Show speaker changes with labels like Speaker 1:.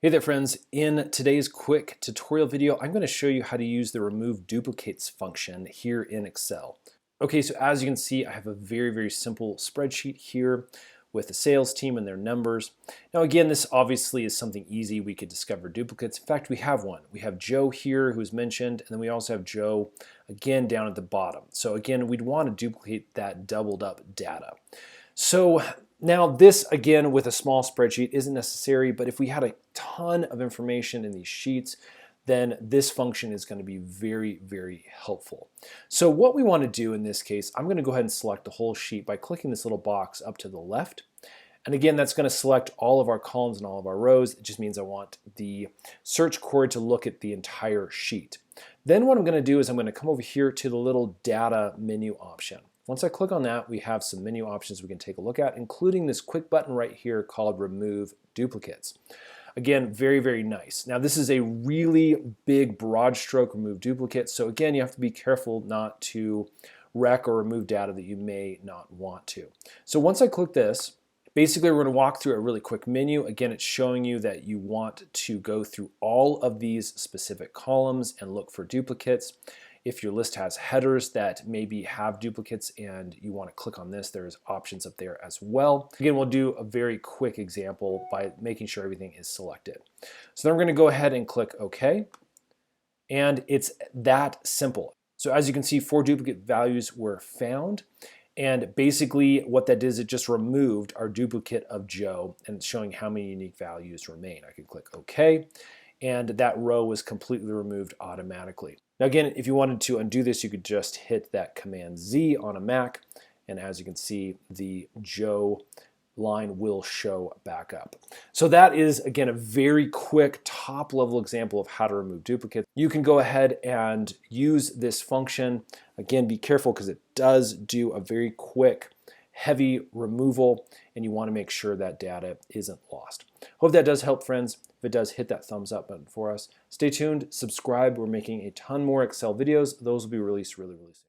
Speaker 1: Hey there friends, in today's quick tutorial video, I'm going to show you how to use the remove duplicates function here in Excel. Okay, so as you can see, I have a very simple spreadsheet here with the sales team and their numbers. Now again, this obviously is something easy. We could discover duplicates. In fact, we have one. We have Joe here who's mentioned, and then we also have Joe again down at the bottom. So again, we'd want to duplicate that doubled up data. So now this, again, with a small spreadsheet isn't necessary, but if we had a ton of information in these sheets, then this function is going to be very helpful. So what we want to do in this case, I'm going to go ahead and select the whole sheet by clicking this little box up to the left. And again, that's going to select all of our columns and all of our rows. It just means I want the search query to look at the entire sheet. Then what I'm going to do is I'm going to come over here to the little data menu option. Once I click on that, we have some menu options we can take a look at, including this quick button right here called Remove Duplicates. Again, very nice. Now this is a really big broad stroke remove duplicate, so again, you have to be careful not to wreck or remove data that you may not want to. So once I click this, basically we're going to walk through a really quick menu. Again, it's showing you that you want to go through all of these specific columns and look for duplicates. If your list has headers that maybe have duplicates and you want to click on this, there's options up there as well. Again, we'll do a very quick example by making sure everything is selected. So then we're going to go ahead and click OK. And it's that simple. So as you can see, 4 duplicate values were found. And basically what that did is it just removed our duplicate of Joe and it's showing how many unique values remain. I could click OK. And that row was completely removed automatically. Now again, if you wanted to undo this, you could just hit that Command Z on a Mac, and as you can see, the Joe line will show back up. So that is, again, a very quick top-level example of how to remove duplicates. You can go ahead and use this function. Again, be careful because it does do a very quick heavy removal, and you want to make sure that data isn't lost. Hope that does help, friends. If it does, hit that thumbs up button for us. Stay tuned, subscribe. We're making a ton more Excel videos. Those will be released really soon.